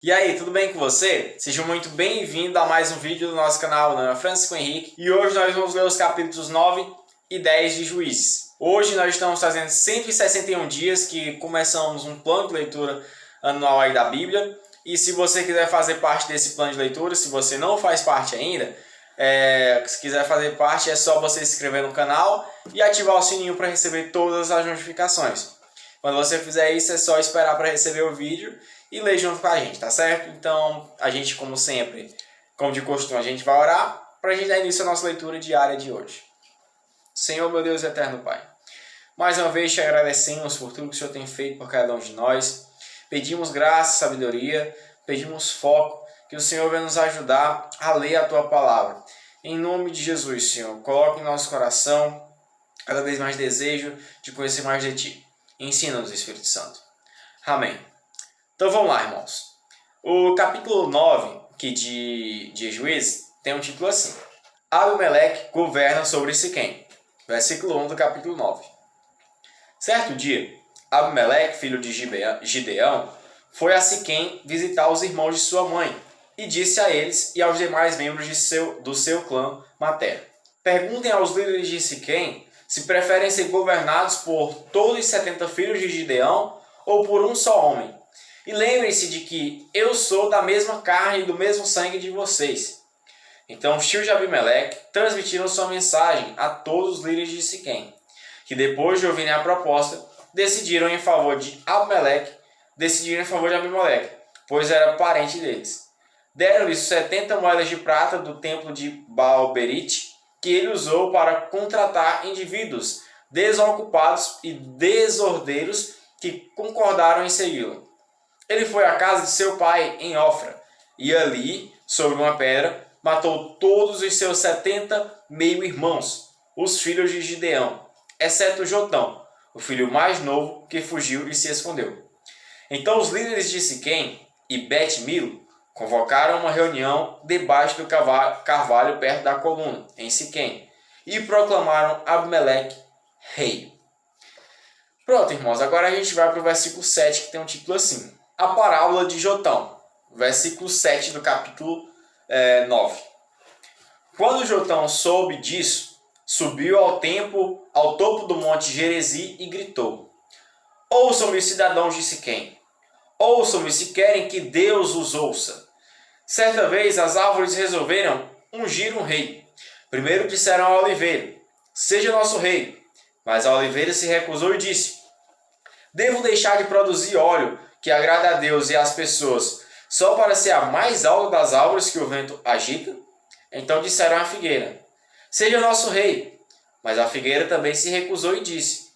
E aí, tudo bem com você? Seja muito bem-vindo a mais um vídeo do nosso canal. Meu nome é Francisco Henrique e hoje nós vamos ler os capítulos 9 e 10 de Juízes. Hoje nós estamos fazendo 161 dias que começamos um plano de leitura anual aí da Bíblia. E se você quiser fazer parte desse plano de leitura, se você não faz parte ainda, se quiser fazer parte é só você se inscrever no canal e ativar o sininho para receber todas as notificações. Quando você fizer isso, é só esperar para receber o vídeo e ler junto com a gente, tá certo? Então, a gente, como sempre, como de costume, a gente vai orar para a gente dar início à nossa leitura diária de hoje. Senhor, meu Deus e eterno Pai, mais uma vez te agradecemos por tudo que o Senhor tem feito por cada um de nós. Pedimos graça, sabedoria, pedimos foco, que o Senhor venha nos ajudar a ler a Tua Palavra. Em nome de Jesus, Senhor, coloque em nosso coração cada vez mais desejo de conhecer mais de Ti. Ensina-nos, Espírito Santo. Amém. Então vamos lá, irmãos. O capítulo 9 aqui de Juízes tem um título assim: Abimeleque governa sobre Siquém. Versículo 1 do capítulo 9. Certo dia, Abimeleque, filho de Gideão, foi a Siquém visitar os irmãos de sua mãe e disse a eles e aos demais membros do seu clã materno: Perguntem aos líderes de Siquém se preferem ser governados por todos os 70 filhos de Gideão ou por um só homem. E lembrem-se de que eu sou da mesma carne e do mesmo sangue de vocês. Então os filhos de Abimeleque transmitiram sua mensagem a todos os líderes de Siquém, que depois de ouvirem a proposta, decidiram em favor de Abimeleque, pois era parente deles. Deram-lhes 70 moedas de prata do templo de Baal-Berite, que ele usou para contratar indivíduos desocupados e desordeiros que concordaram em segui-lo. Ele foi à casa de seu pai em Ofra, e ali, sobre uma pedra, matou todos os seus 70 meio-irmãos, os filhos de Gideão, exceto Jotão, o filho mais novo, que fugiu e se escondeu. Então os líderes de Siquém e Bet-Milo convocaram uma reunião debaixo do carvalho perto da coluna, em Siquém, e proclamaram Abimeleque rei. Pronto, irmãos, agora a gente vai para o versículo 7, que tem um título assim: A parábola de Jotão, versículo 7 do capítulo 9. Quando Jotão soube disso, subiu ao topo do monte Gerezi e gritou: Ouçam-me, cidadãos de Siquém, ouçam-me se querem que Deus os ouça. Certa vez as árvores resolveram ungir um rei. Primeiro disseram à oliveira: Seja nosso rei. Mas a oliveira se recusou e disse: Devo deixar de produzir óleo que agrada a Deus e às pessoas, só para ser a mais alta das árvores que o vento agita? Então disseram à figueira: Seja nosso rei. Mas a figueira também se recusou e disse: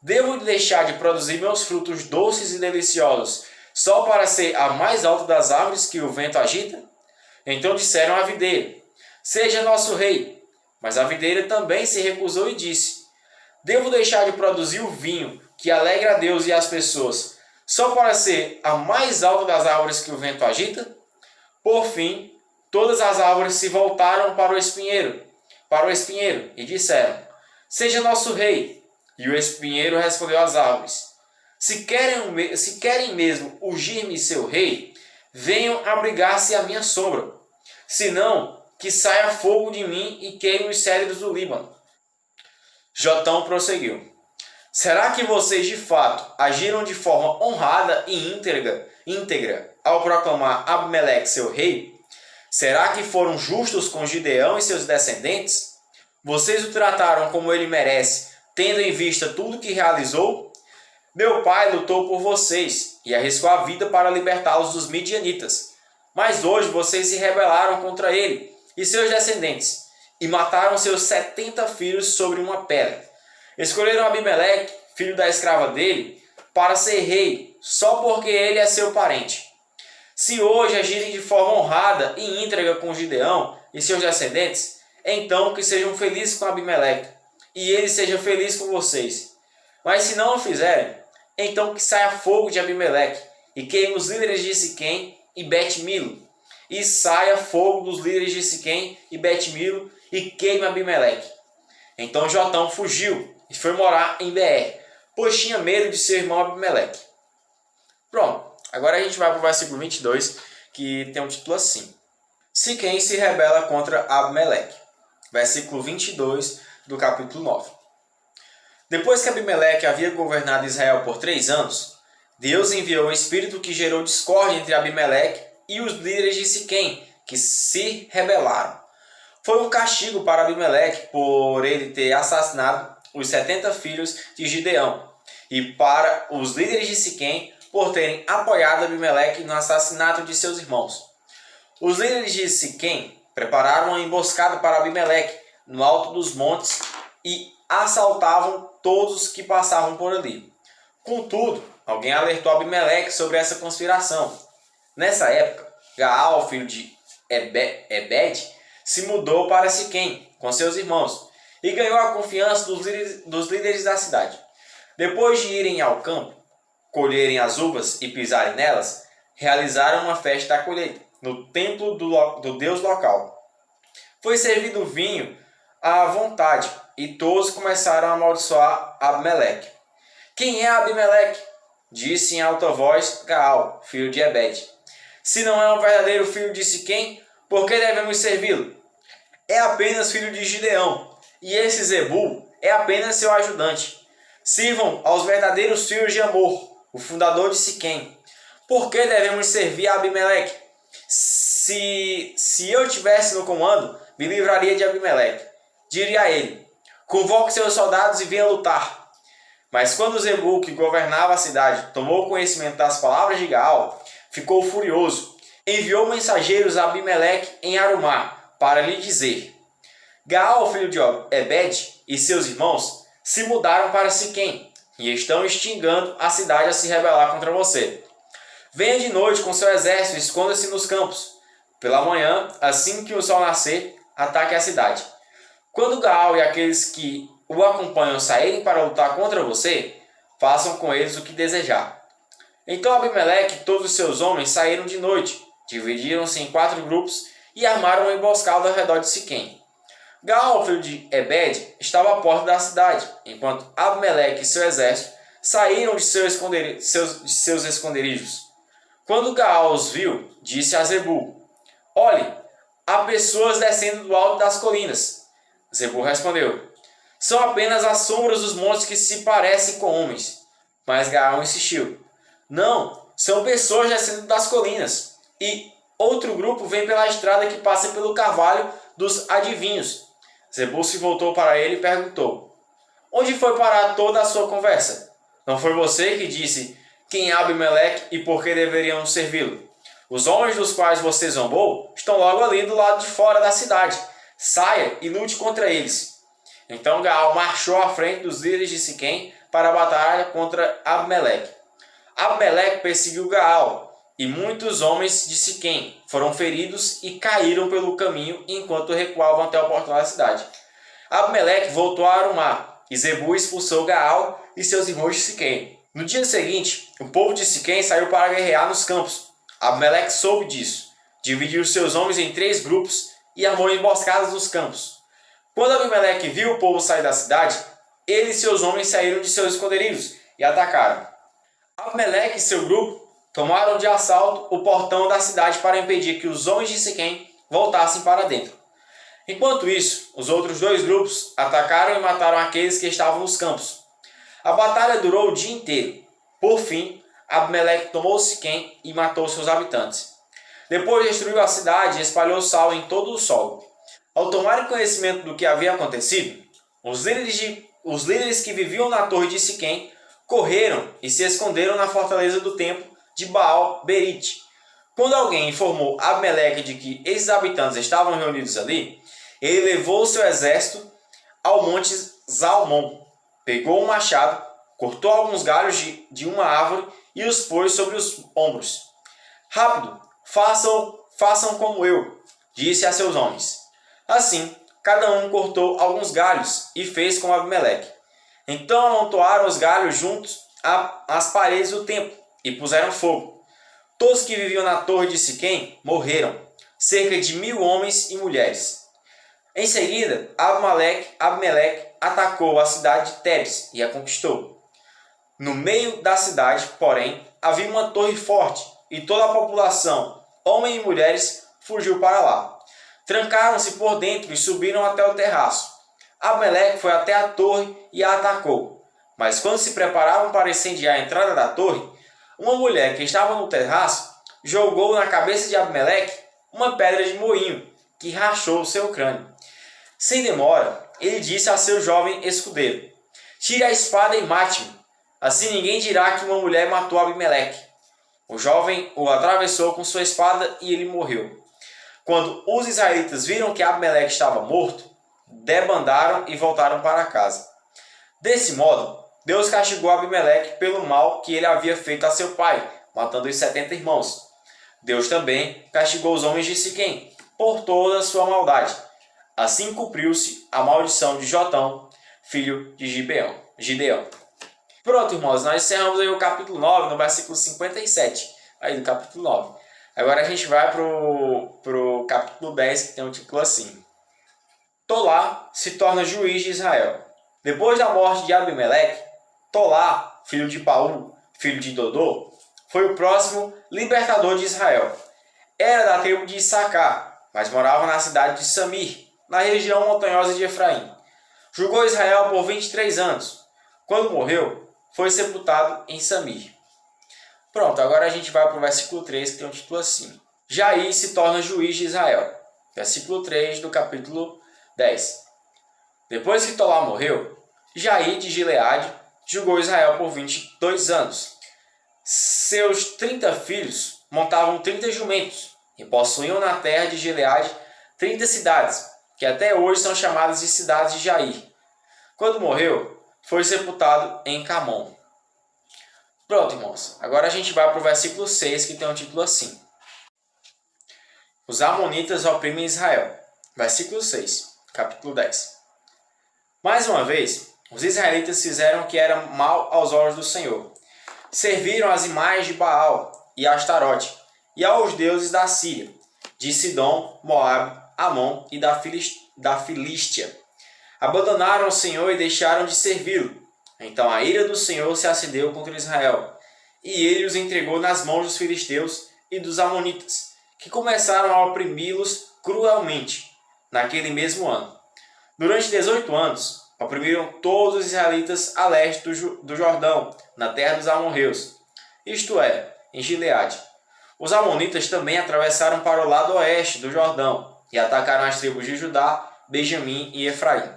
Devo deixar de produzir meus frutos doces e deliciosos, só para ser a mais alta das árvores que o vento agita? Então disseram à videira: Seja nosso rei. Mas a videira também se recusou e disse: Devo deixar de produzir o vinho que alegra a Deus e as pessoas, só para ser a mais alta das árvores que o vento agita? Por fim, todas as árvores se voltaram para o espinheiro e disseram: Seja nosso rei. E o espinheiro respondeu às árvores: Se querem mesmo ungir-me seu rei, venham abrigar-se à minha sombra. Senão, que saia fogo de mim e queime os cedros do Líbano. Jotão prosseguiu: Será que vocês de fato agiram de forma honrada e íntegra ao proclamar Abimeleque seu rei? Será que foram justos com Gideão e seus descendentes? Vocês o trataram como ele merece, tendo em vista tudo que realizou? Meu pai lutou por vocês e arriscou a vida para libertá-los dos midianitas. Mas hoje vocês se rebelaram contra ele e seus descendentes e mataram seus 70 filhos sobre uma pedra. Escolheram Abimeleque, filho da escrava dele, para ser rei, só porque ele é seu parente. Se hoje agirem de forma honrada e íntegra com Gideão e seus descendentes, então que sejam felizes com Abimeleque, e ele seja feliz com vocês. Mas se não o fizerem, então que saia fogo de Abimeleque, e queime os líderes de Siquém e Bet-Milo, e saia fogo dos líderes de Siquém e Bet-Milo, e queime Abimeleque. Então Jotão fugiu e foi morar em Beer, pois tinha medo de seu irmão Abimeleque. Pronto, Agora a gente vai para o versículo 22, que tem um título assim: Siquém se rebela contra Abimeleque. Versículo 22 do capítulo 9. Depois que Abimeleque havia governado Israel por 3 anos, Deus enviou um espírito que gerou discórdia entre Abimeleque e os líderes de Siquém, que se rebelaram. Foi um castigo para Abimeleque por ele ter assassinado os 70 filhos de Gideão, e para os líderes de Siquém por terem apoiado Abimeleque no assassinato de seus irmãos. Os líderes de Siquém prepararam uma emboscada para Abimeleque no alto dos montes e assaltavam todos que passavam por ali. Contudo, alguém alertou Abimeleque sobre essa conspiração. Nessa época, Gaal, filho de Ebed, se mudou para Siquém com seus irmãos e ganhou a confiança dos líderes da cidade. Depois de irem ao campo, colherem as uvas e pisarem nelas, realizaram uma festa da colheita no templo do deus local. Foi servido vinho à vontade e todos começaram a amaldiçoar Abimeleque. Quem é Abimeleque? Disse em alta voz Gaal, filho de Ebed. Se não é um verdadeiro filho de Siquém, por que devemos servi-lo? É apenas filho de Gideão, e esse Zebul é apenas seu ajudante. Sirvam aos verdadeiros filhos de Amor, o fundador de Siquém. Por que devemos servir a Abimeleque? Se eu estivesse no comando, me livraria de Abimeleque. Diria a ele: convoque seus soldados e venha lutar. Mas quando Zebul, que governava a cidade, tomou conhecimento das palavras de Gaal, ficou furioso. Enviou mensageiros a Abimeleque em Arumá para lhe dizer: Gaal, filho de Ebed, e seus irmãos se mudaram para Siquém e estão instigando a cidade a se rebelar contra você. Venha de noite com seu exército e esconda-se nos campos. Pela manhã, assim que o sol nascer, ataque a cidade. Quando Gaal e aqueles que o acompanham saírem para lutar contra você, façam com eles o que desejar. Então Abimeleque e todos os seus homens saíram de noite, dividiram-se em 4 grupos e armaram uma emboscada ao redor de Siquém. Gaal, filho de Ebed, estava à porta da cidade, enquanto Abimeleque e seu exército saíram de seus esconderijos. Quando Gaal os viu, disse a Zebul: olhe, há pessoas descendo do alto das colinas. Zebul respondeu: são apenas as sombras dos montes que se parecem com homens. Mas Gaal insistiu: não, são pessoas descendo das colinas. E outro grupo vem pela estrada que passa pelo carvalho dos adivinhos. Zebul se voltou para ele e perguntou: onde foi parar toda a sua conversa? Não foi você que disse quem é Abimeleque e por que deveriam servi-lo? Os homens dos quais você zombou estão logo ali do lado de fora da cidade. Saia e lute contra eles. Então Gaal marchou à frente dos líderes de Siquém para a batalha contra Abimeleque. Abimeleque perseguiu Gaal, e muitos homens de Siquém foram feridos e caíram pelo caminho enquanto recuavam até o portão da cidade. Abimeleque voltou a Arumá, e Zebul expulsou Gaal e seus irmãos de Siquém. No dia seguinte, o povo de Siquém saiu para guerrear nos campos. Abimeleque soube disso, dividiu seus homens em 3 grupos e armou emboscadas nos campos. Quando Abimeleque viu o povo sair da cidade, ele e seus homens saíram de seus esconderijos e atacaram. Abimeleque e seu grupo tomaram de assalto o portão da cidade para impedir que os homens de Siquém voltassem para dentro. Enquanto isso, os outros 2 grupos atacaram e mataram aqueles que estavam nos campos. A batalha durou o dia inteiro. Por fim, Abimeleque tomou Siquém e matou seus habitantes. Depois destruiu a cidade e espalhou sal em todo o solo. Ao tomarem conhecimento do que havia acontecido, os líderes que viviam na torre de Siquém correram e se esconderam na fortaleza do templo de Baal-Berite. Quando alguém informou Abimeleque de que esses habitantes estavam reunidos ali, ele levou seu exército ao monte Zalmon, pegou um machado, cortou alguns galhos de uma árvore e os pôs sobre os ombros. Rápido, façam como eu, disse a seus homens. Assim, cada um cortou alguns galhos e fez como Abimeleque. Então amontoaram os galhos juntos às paredes do templo e puseram fogo. Todos que viviam na torre de Siquém morreram, cerca de 1000 homens e mulheres. Em seguida, Abimeleque atacou a cidade de Tebes e a conquistou. No meio da cidade, porém, havia uma torre forte, e toda a população, homens e mulheres, fugiu para lá. Trancaram-se por dentro e subiram até o terraço. Abimeleque foi até a torre e a atacou. Mas quando se preparavam para incendiar a entrada da torre, uma mulher que estava no terraço jogou na cabeça de Abimeleque uma pedra de moinho, que rachou o seu crânio. Sem demora, ele disse a seu jovem escudeiro: "Tire a espada e mate-me. Assim ninguém dirá que uma mulher matou Abimeleque." O jovem o atravessou com sua espada e ele morreu. Quando os israelitas viram que Abimeleque estava morto, debandaram e voltaram para casa. Desse modo, Deus castigou Abimeleque pelo mal que ele havia feito a seu pai, matando os 70 irmãos. Deus também castigou os homens de Siquém por toda a sua maldade. Assim cumpriu-se a maldição de Jotão, filho de Gideão. Pronto, irmãos, nós encerramos aí o capítulo 9, no versículo 57, aí do capítulo 9. Agora a gente vai pro capítulo 10, que tem um título assim: Tolá se torna juiz de Israel. Depois da morte de Abimeleque, Tolá, filho de Paú, filho de Dodô, foi o próximo libertador de Israel. Era da tribo de Issacar, mas morava na cidade de Samir, na região montanhosa de Efraim. Julgou Israel por 23 anos. Quando morreu, foi sepultado em Samir. Pronto, agora a gente vai para o versículo 3, que tem um título assim: Jair se torna juiz de Israel. Versículo 3 do capítulo 10. Depois que Tolá morreu, Jair de Gileade julgou Israel por 22 anos. Seus 30 filhos montavam 30 jumentos e possuíam na terra de Gileade 30 cidades, que até hoje são chamadas de cidades de Jair. Quando morreu, foi sepultado em Camon. Pronto, irmãos. Agora a gente vai para o versículo 6, que tem um título assim: Os amonitas oprimem Israel. Versículo 6, capítulo 10. Mais uma vez, os israelitas fizeram o que era mal aos olhos do Senhor. Serviram as imagens de Baal e Astarote, e aos deuses da Síria, de Sidom, Moabe, Amon e da Filístia. Abandonaram o Senhor e deixaram de servi-lo. Então a ira do Senhor se acendeu contra Israel, e ele os entregou nas mãos dos filisteus e dos amonitas, que começaram a oprimi-los cruelmente, naquele mesmo ano. Durante 18 anos, oprimiram todos os israelitas a leste do Jordão, na terra dos amorreus, isto é, em Gileade. Os amonitas também atravessaram para o lado oeste do Jordão e atacaram as tribos de Judá, Benjamim e Efraim.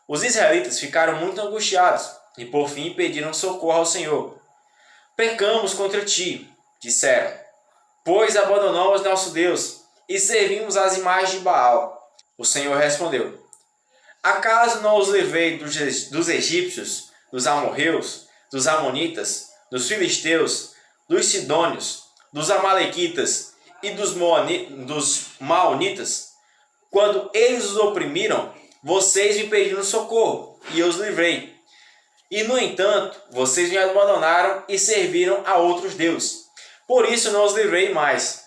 Os israelitas ficaram muito angustiados e por fim pediram socorro ao Senhor. "Pecamos contra ti", disseram, "pois abandonamos nosso Deus e servimos as imagens de Baal." O Senhor respondeu: "Acaso não os livrei dos egípcios, dos amorreus, dos amonitas, dos filisteus, dos sidônios, dos amalequitas e dos maonitas? Quando eles os oprimiram, vocês me pediram socorro e eu os livrei. E, no entanto, vocês me abandonaram e serviram a outros deuses. Por isso não os livrei mais.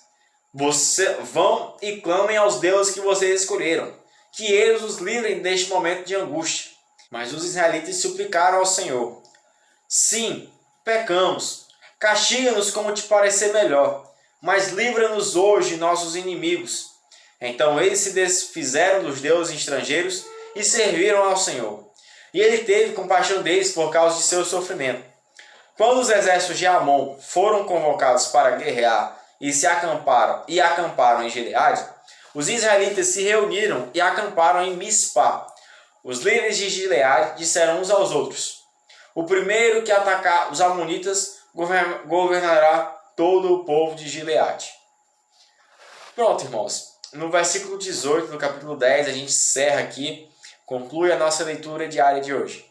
Vão e clamem aos deuses que vocês escolheram, que eles os livrem deste momento de angústia." Mas os israelitas suplicaram ao Senhor: "Sim, pecamos. Castiga-nos como te parecer melhor, mas livra-nos hoje de nossos inimigos." Então eles se desfizeram dos deuses estrangeiros e serviram ao Senhor. E ele teve compaixão deles por causa de seu sofrimento. Quando os exércitos de Amon foram convocados para guerrear e acamparam em Gileade, os israelitas se reuniram e acamparam em Mispá. Os líderes de Gileade disseram uns aos outros: "O primeiro que atacar os amonitas governará todo o povo de Gileade." Pronto, irmãos. No versículo 18 do capítulo 10, a gente encerra aqui, conclui a nossa leitura diária de hoje.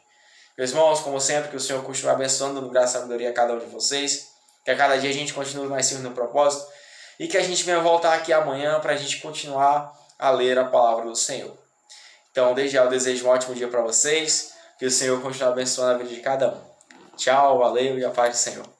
Meus irmãos, como sempre, que o Senhor continue abençoando, dando graça e sabedoria a cada um de vocês, que a cada dia a gente continue mais firme no propósito e que a gente venha voltar aqui amanhã para a gente continuar a ler a palavra do Senhor. Então, desde já eu desejo um ótimo dia para vocês, que o Senhor continue abençoando a vida de cada um. Tchau, valeu e a paz do Senhor.